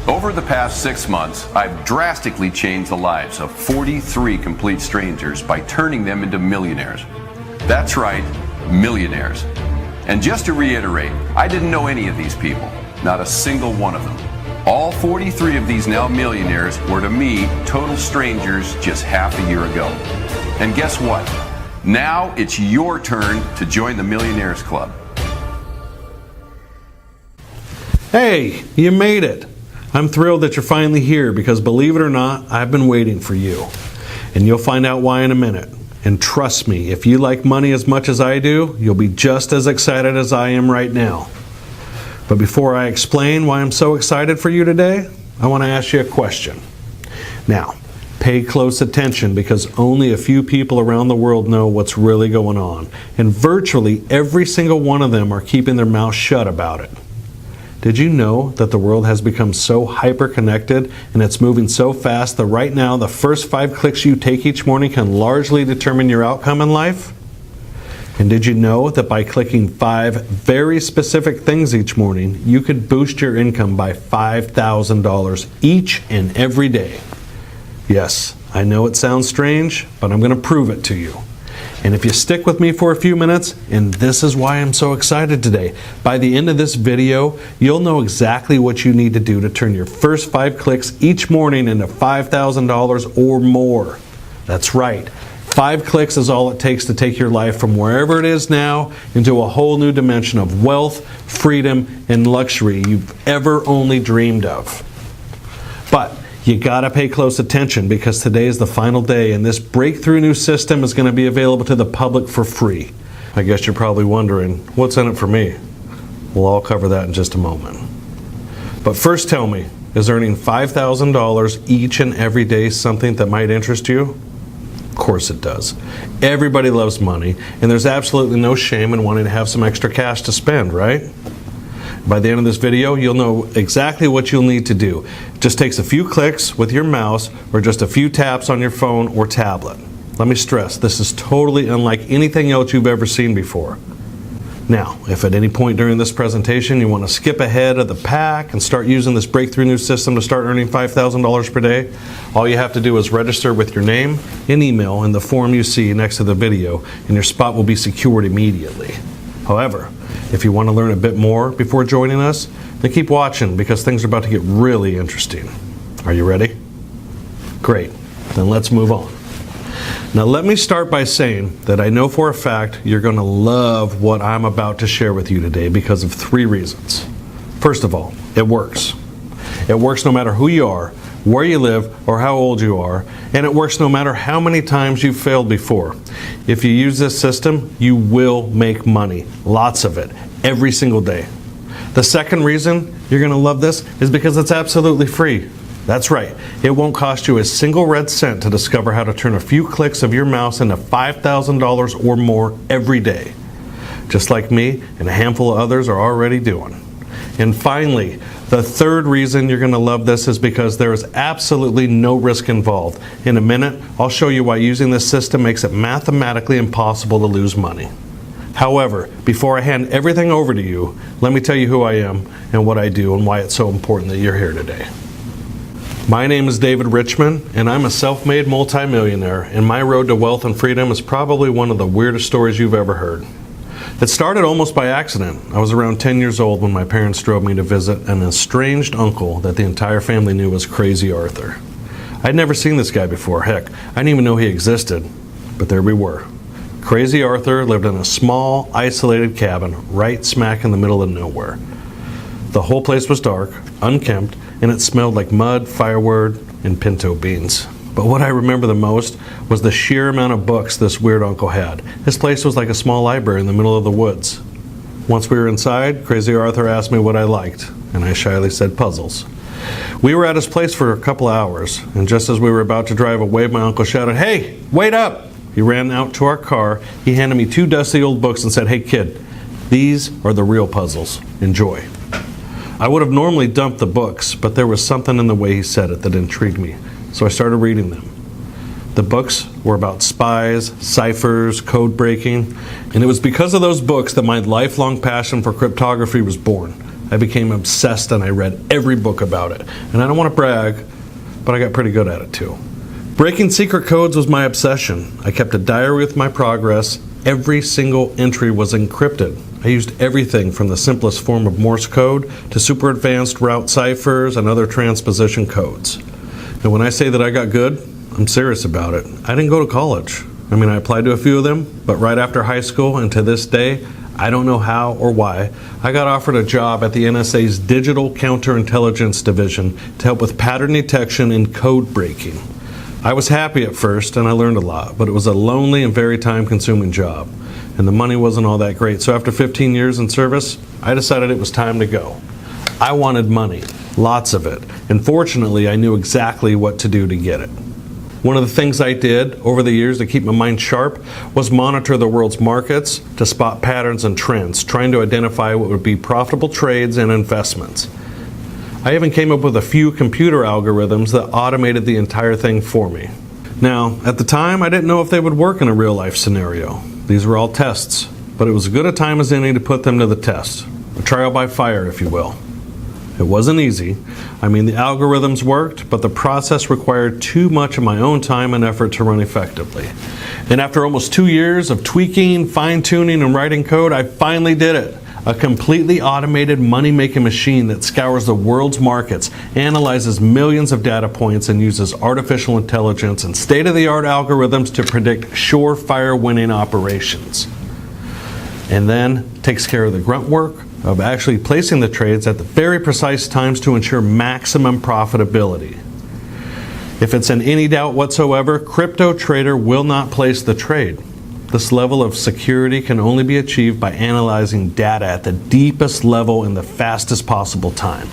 Over the past 6 months, I've drastically changed the lives of 43 complete strangers by turning them into millionaires. That's right, millionaires. And just to reiterate, I didn't know any of these people, not a single one of them. All 43 of these now millionaires were to me total strangers just half a year ago. And guess what? Now it's your turn to join the Millionaires Club. Hey, you made it. I'm thrilled that you're finally here because believe it or not, I've been waiting for you. And you'll find out why in a minute. And trust me, if you like money as much as I do, you'll be just as excited as I am right now. But before I explain why I'm so excited for you today, I want to ask you a question. Now, pay close attention because only a few people around the world know what's really going on. And virtually every single one of them are keeping their mouth shut about it. Did you know that the world has become so hyper-connected and it's moving so fast that right now the first 5 clicks you take each morning can largely determine your outcome in life? And did you know that by clicking 5 very specific things each morning, you could boost your income by $5,000 each and every day? Yes, I know it sounds strange, but I'm going to prove it to you. And if you stick with me for a few minutes, and this is why I'm so excited today, by the end of this video, you'll know exactly what you need to do to turn your first 5 clicks each morning into $5,000 or more. That's right. 5 clicks is all it takes to take your life from wherever it is now into a whole new dimension of wealth, freedom, and luxury you've ever only dreamed of. But you gotta pay close attention because today is the final day and this breakthrough new system is going to be available to the public for free. I guess you're probably wondering, what's in it for me? We'll all cover that in just a moment. But first tell me, is earning $5,000 each and every day something that might interest you? Of course it does. Everybody loves money and there's absolutely no shame in wanting to have some extra cash to spend, right? By the end of this video, you'll know exactly what you'll need to do. It just takes a few clicks with your mouse or just a few taps on your phone or tablet. Let me stress, this is totally unlike anything else you've ever seen before. Now, if at any point during this presentation you want to skip ahead of the pack and start using this breakthrough new system to start earning $5,000 per day, all you have to do is register with your name and email in the form you see next to the video, and your spot will be secured immediately. However, if you want to learn a bit more before joining us, then keep watching because things are about to get really interesting. Are you ready? Great, then let's move on. Now let me start by saying that I know for a fact you're going to love what I'm about to share with you today because of 3 reasons. First of all, it works. It works no matter who you are, where you live, or how old you are, and it works no matter how many times you've failed before. If you use this system, you will make money, lots of it, every single day. The second reason you're going to love this is because it's absolutely free. That's right, it won't cost you a single red cent to discover how to turn a few clicks of your mouse into $5,000 or more every day. Just like me and a handful of others are already doing. And finally, the third reason you're going to love this is because there is absolutely no risk involved. In a minute, I'll show you why using this system makes it mathematically impossible to lose money. However, before I hand everything over to you, let me tell you who I am and what I do and why it's so important that you're here today. My name is David Richmond, and I'm a self-made multimillionaire, and my road to wealth and freedom is probably one of the weirdest stories you've ever heard. It started almost by accident. I was around 10 years old when my parents drove me to visit an estranged uncle that the entire family knew was Crazy Arthur. I'd never seen this guy before. Heck, I didn't even know he existed. But there we were. Crazy Arthur lived in a small, isolated cabin right smack in the middle of nowhere. The whole place was dark, unkempt, and it smelled like mud, firewood, and pinto beans. But what I remember the most was the sheer amount of books this weird uncle had. This place was like a small library in the middle of the woods. Once we were inside, Crazy Arthur asked me what I liked, and I shyly said puzzles. We were at his place for a couple of hours, and just as we were about to drive away, my uncle shouted, "Hey, wait up!" He ran out to our car, he handed me 2 dusty old books and said, "Hey kid, these are the real puzzles. Enjoy." I would have normally dumped the books, but there was something in the way he said it that intrigued me. So I started reading them. The books were about spies, ciphers, code breaking, and it was because of those books that my lifelong passion for cryptography was born. I became obsessed and I read every book about it. And I don't want to brag, but I got pretty good at it too. Breaking secret codes was my obsession. I kept a diary with my progress. Every single entry was encrypted. I used everything from the simplest form of Morse code to super advanced route ciphers and other transposition codes. And when I say that I got good, I'm serious about it. I didn't go to college. I mean, I applied to a few of them, but right after high school and to this day, I don't know how or why, I got offered a job at the NSA's Digital Counterintelligence Division to help with pattern detection and code breaking. I was happy at first and I learned a lot, but it was a lonely and very time-consuming job. And the money wasn't all that great. So after 15 years in service, I decided it was time to go. I wanted money, lots of it. And fortunately, I knew exactly what to do to get it. One of the things I did over the years to keep my mind sharp was monitor the world's markets to spot patterns and trends, trying to identify what would be profitable trades and investments. I even came up with a few computer algorithms that automated the entire thing for me. Now, at the time, I didn't know if they would work in a real-life scenario. These were all tests, but it was as good a time as any to put them to the test. A trial by fire, if you will. It wasn't easy. I mean, the algorithms worked, but the process required too much of my own time and effort to run effectively. And after almost 2 years of tweaking, fine-tuning, and writing code, I finally did it. A completely automated money-making machine that scours the world's markets, analyzes millions of data points, and uses artificial intelligence and state-of-the-art algorithms to predict surefire winning operations. And then takes care of the grunt work of actually placing the trades at the very precise times to ensure maximum profitability. If it's in any doubt whatsoever, Crypto Trader will not place the trade. This level of security can only be achieved by analyzing data at the deepest level in the fastest possible time.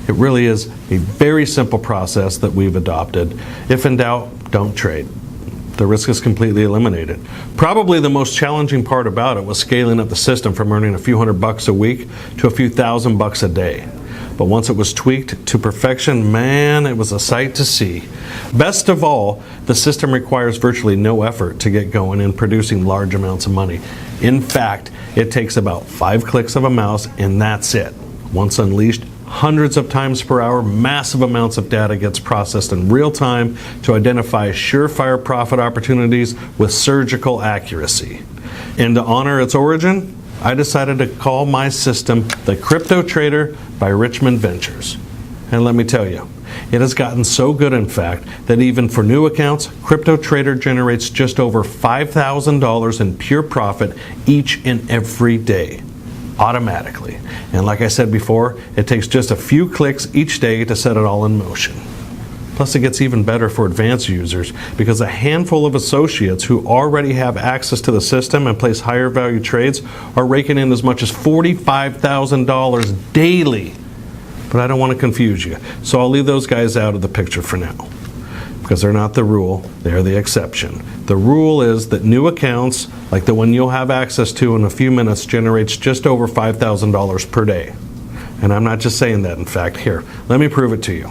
It really is a very simple process that we've adopted. If in doubt, don't trade. The risk is completely eliminated. Probably the most challenging part about it was scaling up the system from earning a few $100 a week to a few $1,000 a day. But once it was tweaked to perfection, man, it was a sight to see. Best of all, the system requires virtually no effort to get going in producing large amounts of money. In fact, it takes about 5 clicks of a mouse and that's it. Once unleashed, hundreds of times per hour, massive amounts of data gets processed in real time to identify surefire profit opportunities with surgical accuracy. And to honor its origin, I decided to call my system the Crypto Trader by Richmond Ventures. And let me tell you, it has gotten so good, in fact, that even for new accounts, Crypto Trader generates just over $5,000 in pure profit each and every day, automatically. And like I said before, it takes just a few clicks each day to set it all in motion. Plus, it gets even better for advanced users because a handful of associates who already have access to the system and place higher value trades are raking in as much as $45,000 daily. But I don't want to confuse you, so I'll leave those guys out of the picture for now. Because they're not the rule, they're the exception. The rule is that new accounts, like the one you'll have access to in a few minutes, generates just over $5,000 per day. And I'm not just saying that, in fact. Here, let me prove it to you.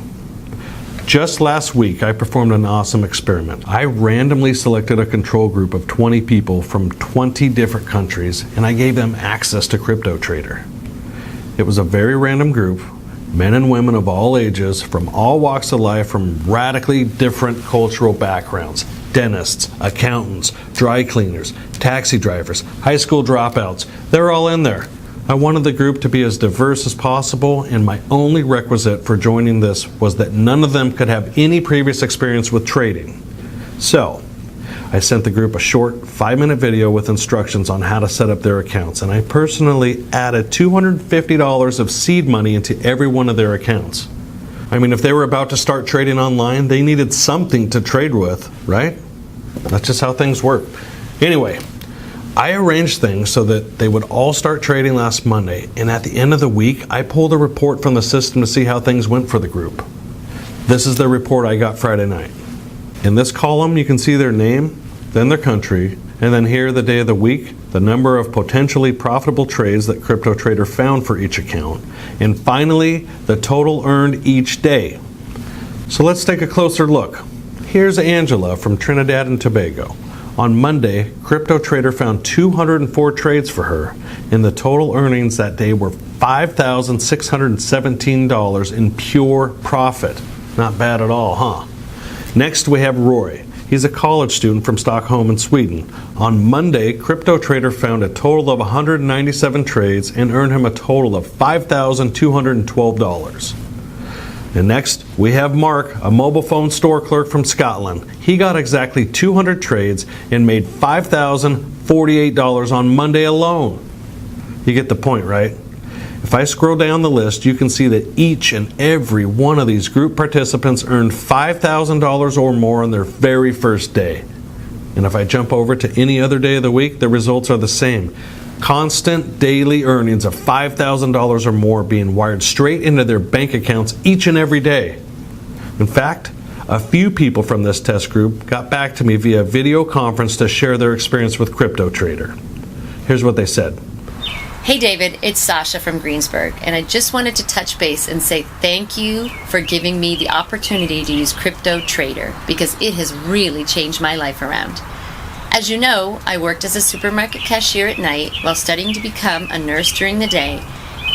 Just last week, I performed an awesome experiment. I randomly selected a control group of 20 people from 20 different countries, and I gave them access to Crypto Trader. It was a very random group, men and women of all ages, from all walks of life, from radically different cultural backgrounds. Dentists, accountants, dry cleaners, taxi drivers, high school dropouts, they're all in there. I wanted the group to be as diverse as possible, and my only requisite for joining this was that none of them could have any previous experience with trading. So, I sent the group a short 5-minute video with instructions on how to set up their accounts, and I personally added $250 of seed money into every one of their accounts. I mean, if they were about to start trading online, they needed something to trade with, right? That's just how things work. Anyway, I arranged things so that they would all start trading last Monday, and at the end of the week, I pulled a report from the system to see how things went for the group. This is the report I got Friday night. In this column, you can see their name, then their country, and then here the day of the week, the number of potentially profitable trades that Crypto Trader found for each account, and finally, the total earned each day. So let's take a closer look. Here's Angela from Trinidad and Tobago. On Monday, Crypto Trader found 204 trades for her, and the total earnings that day were $5,617 in pure profit. Not bad at all, huh? Next, we have Roy. He's a college student from Stockholm in Sweden. On Monday, CryptoTrader found a total of 197 trades and earned him a total of $5,212. And next, we have Mark, a mobile phone store clerk from Scotland. He got exactly 200 trades and made $5,048 on Monday alone. You get the point, right? If I scroll down the list, you can see that each and every one of these group participants earned $5,000 or more on their very first day. And if I jump over to any other day of the week, the results are the same. Constant daily earnings of $5,000 or more being wired straight into their bank accounts each and every day. In fact, a few people from this test group got back to me via video conference to share their experience with CryptoTrader. Here's what they said. Hey David, it's Sasha from Greensburg, and I just wanted to touch base and say thank you for giving me the opportunity to use CryptoTrader because it has really changed my life around. As you know, I worked as a supermarket cashier at night while studying to become a nurse during the day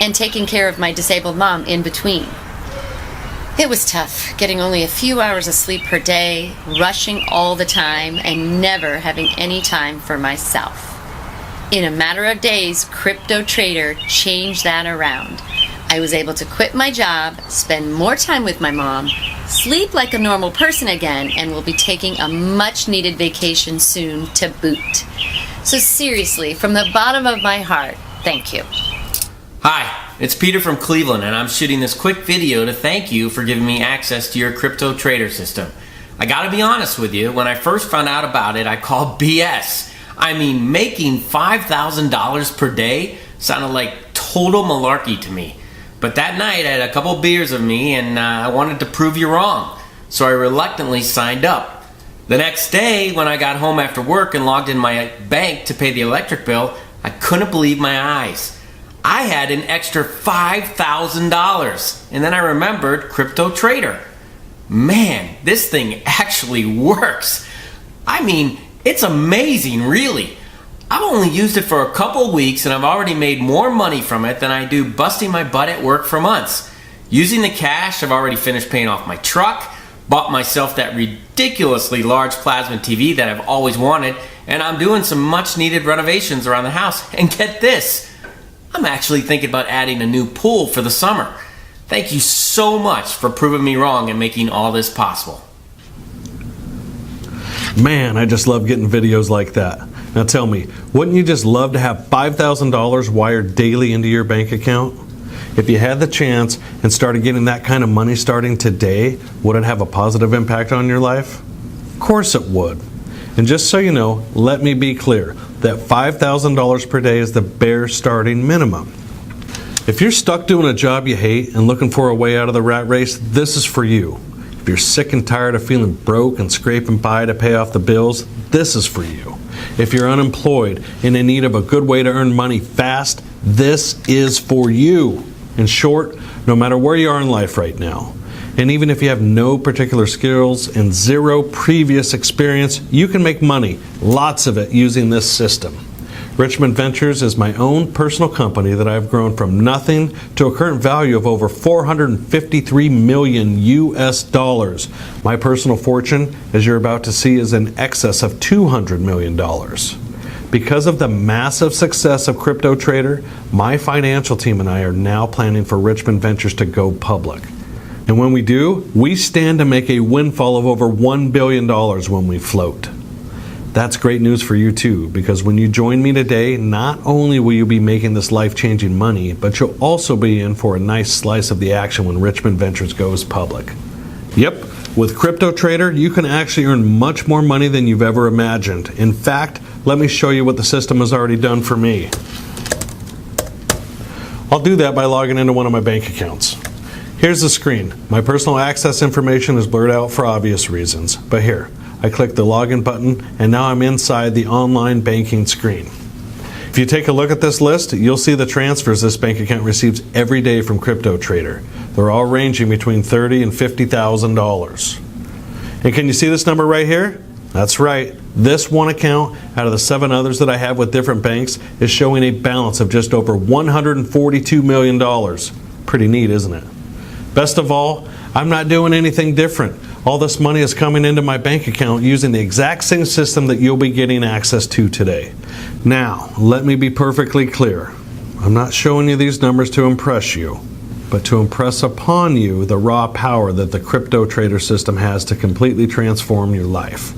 and taking care of my disabled mom in between. It was tough, getting only a few hours of sleep per day, rushing all the time, and never having any time for myself. In a matter of days, CryptoTrader changed that around. I was able to quit my job, spend more time with my mom, sleep like a normal person again, and will be taking a much-needed vacation soon to boot. So seriously, from the bottom of my heart, thank you. Hi, it's Peter from Cleveland, and I'm shooting this quick video to thank you for giving me access to your CryptoTrader system. I gotta be honest with you, when I first found out about it, I called BS. I mean, making $5,000 per day sounded like total malarkey to me. But that night, I had a couple beers of me, and I wanted to prove you wrong. So I reluctantly signed up. The next day, when I got home after work and logged in my bank to pay the electric bill, I couldn't believe my eyes. I had an extra $5,000. And then I remembered CryptoTrader. Man, this thing actually works. I mean, it's amazing, really. I've only used it for a couple weeks and I've already made more money from it than I do busting my butt at work for months. Using the cash, I've already finished paying off my truck, bought myself that ridiculously large plasma TV that I've always wanted, and I'm doing some much needed renovations around the house. And get this, I'm actually thinking about adding a new pool for the summer. Thank you so much for proving me wrong and making all this possible. Man, I just love getting videos like that. Now tell me, wouldn't you just love to have $5,000 wired daily into your bank account? If you had the chance and started getting that kind of money starting today, would it have a positive impact on your life? Of course it would. And just so you know, let me be clear that $5,000 per day is the bare starting minimum. If you're stuck doing a job you hate and looking for a way out of the rat race, this is for you. If you're sick and tired of feeling broke and scraping by to pay off the bills, this is for you. If you're unemployed and in need of a good way to earn money fast, this is for you. In short, no matter where you are in life right now, and even if you have no particular skills and zero previous experience, you can make money, lots of it, using this system. Richmond Ventures is my own personal company that I've grown from nothing to a current value of over $453 million US. My personal fortune, as you're about to see, is in excess of $200 million. Because of the massive success of CryptoTrader, my financial team and I are now planning for Richmond Ventures to go public. And when we do, we stand to make a windfall of over $1 billion when we float. That's great news for you too, because when you join me today, not only will you be making this life-changing money, but you'll also be in for a nice slice of the action when Richmond Ventures goes public. Yep, with CryptoTrader, you can actually earn much more money than you've ever imagined. In fact, let me show you what the system has already done for me. I'll do that by logging into one of my bank accounts. Here's the screen. My personal access information is blurred out for obvious reasons, but here. I click the login button and now I'm inside the online banking screen. If you take a look at this list, you'll see the transfers this bank account receives every day from CryptoTrader. They're all ranging between $30,000 and $50,000. And can you see this number right here? That's right. This one account out of the 7 others that I have with different banks is showing a balance of just over $142 million. Pretty neat, isn't it? Best of all, I'm not doing anything different. All this money is coming into my bank account using the exact same system that you'll be getting access to today. Now, let me be perfectly clear. I'm not showing you these numbers to impress you, but to impress upon you the raw power that the crypto trader system has to completely transform your life.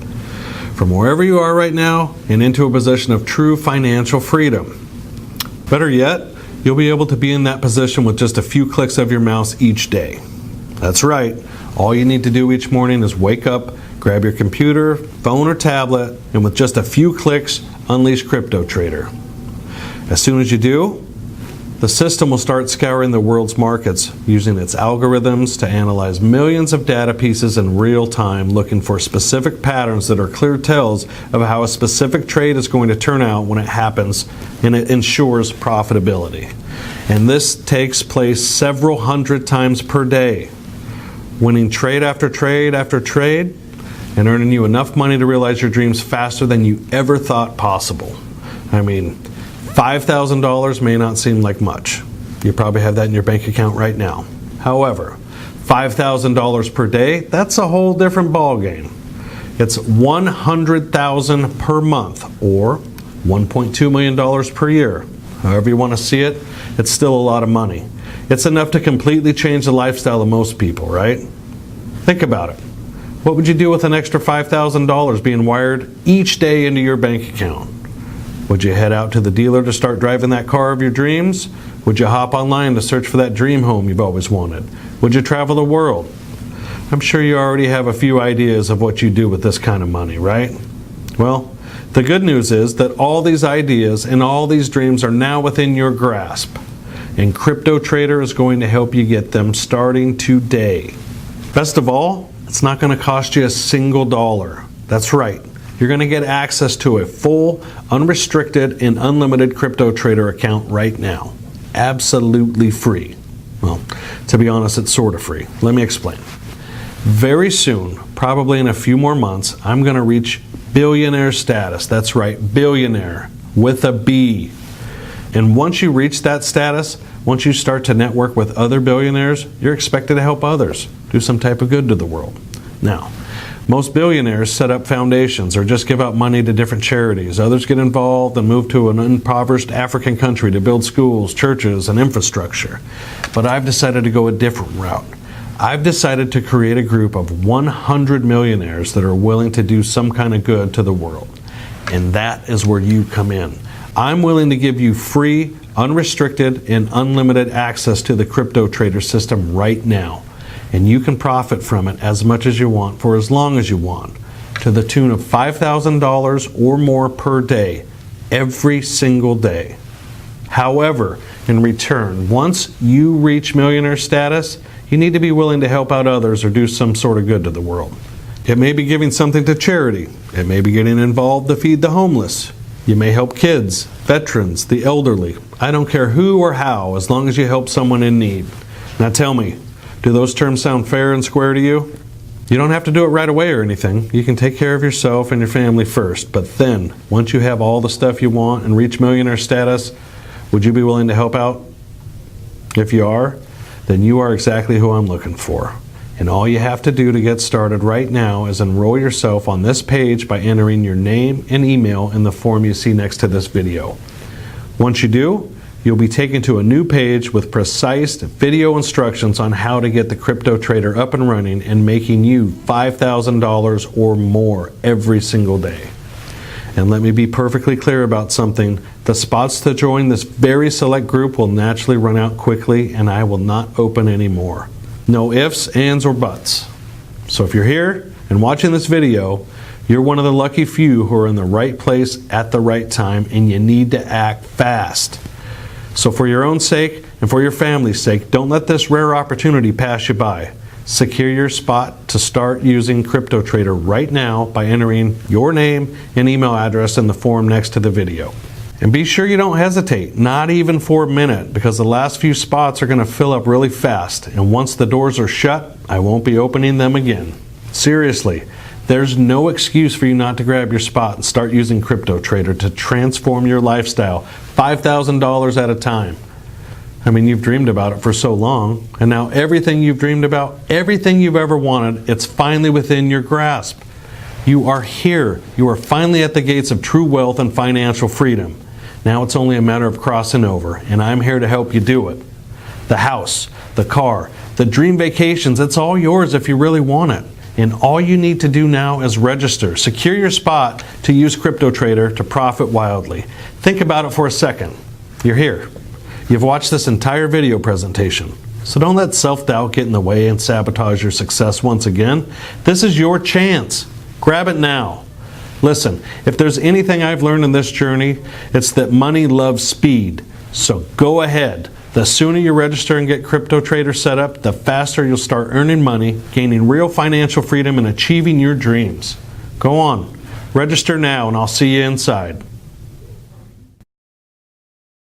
From wherever you are right now and into a position of true financial freedom. Better yet, you'll be able to be in that position with just a few clicks of your mouse each day. That's right. All you need to do each morning is wake up, grab your computer, phone or tablet, and with just a few clicks, unleash Crypto Trader. As soon as you do, the system will start scouring the world's markets using its algorithms to analyze millions of data pieces in real time, looking for specific patterns that are clear tells of how a specific trade is going to turn out when it happens, and it ensures profitability. And this takes place several hundred times per day, winning trade after trade after trade, and earning you enough money to realize your dreams faster than you ever thought possible. I mean, $5,000 may not seem like much. You probably have that in your bank account right now. However, $5,000 per day, that's a whole different ballgame. It's $100,000 per month, or $1.2 million per year. However you want to see it, it's still a lot of money. It's enough to completely change the lifestyle of most people, right? Think about it. What would you do with an extra $5,000 being wired each day into your bank account? Would you head out to the dealer to start driving that car of your dreams? Would you hop online to search for that dream home you've always wanted? Would you travel the world? I'm sure you already have a few ideas of what you do with this kind of money, right? Well, the good news is that all these ideas and all these dreams are now within your grasp. And Crypto Trader is going to help you get them starting today. Best of all, it's not going to cost you a single dollar. That's right. You're going to get access to a full, unrestricted, and unlimited Crypto Trader account right now. Absolutely free. Well, to be honest, it's sort of free. Let me explain. Very soon, probably in a few more months, I'm going to reach billionaire status. That's right, billionaire with a B. And once you reach that status, once you start to network with other billionaires, you're expected to help others, do some type of good to the world. Now, most billionaires set up foundations or just give out money to different charities. Others get involved and move to an impoverished African country to build schools, churches, and infrastructure. But I've decided to go a different route. I've decided to create a group of 100 millionaires that are willing to do some kind of good to the world. And that is where you come in. I'm willing to give you free, unrestricted, and unlimited access to the Crypto Trader system right now. And you can profit from it as much as you want for as long as you want, to the tune of $5,000 or more per day, every single day. However, in return, once you reach millionaire status, you need to be willing to help out others or do some sort of good to the world. It may be giving something to charity. It may be getting involved to feed the homeless. You may help kids, veterans, the elderly. I don't care who or how, as long as you help someone in need. Now tell me, do those terms sound fair and square to you? You don't have to do it right away or anything. You can take care of yourself and your family first. But then, once you have all the stuff you want and reach millionaire status, would you be willing to help out? If you are, then you are exactly who I'm looking for. And all you have to do to get started right now is enroll yourself on this page by entering your name and email in the form you see next to this video. Once you do, you'll be taken to a new page with precise video instructions on how to get the Crypto Trader up and running and making you $5,000 or more every single day. And let me be perfectly clear about something. The spots to join this very select group will naturally run out quickly, and I will not open any more. No ifs, ands, or buts. So if you're here and watching this video, you're one of the lucky few who are in the right place at the right time, and you need to act fast. So for your own sake and for your family's sake, don't let this rare opportunity pass you by. Secure your spot to start using Crypto Trader right now by entering your name and email address in the form next to the video. And be sure you don't hesitate, not even for a minute, because the last few spots are going to fill up really fast. And once the doors are shut, I won't be opening them again. Seriously, There's no excuse for you not to grab your spot and start using CryptoTrader to transform your lifestyle $5,000 at a time. I mean, you've dreamed about it for so long, and now everything you've dreamed about, everything you've ever wanted, it's finally within your grasp. You are here. You are finally at the gates of true wealth and financial freedom. Now it's only a matter of crossing over, and I'm here to help you do it. The house, the car, the dream vacations, it's all yours if you really want it. And all you need to do now is register. Secure your spot to use CryptoTrader to profit wildly. Think about it for a second. You're here. You've watched this entire video presentation. So don't let self-doubt get in the way and sabotage your success once again. This is your chance. Grab it now. Listen, if there's anything I've learned in this journey, it's that money loves speed. So go ahead. The sooner you register and get CryptoTrader set up, the faster you'll start earning money, gaining real financial freedom, and achieving your dreams. Go on. Register now, and I'll see you inside.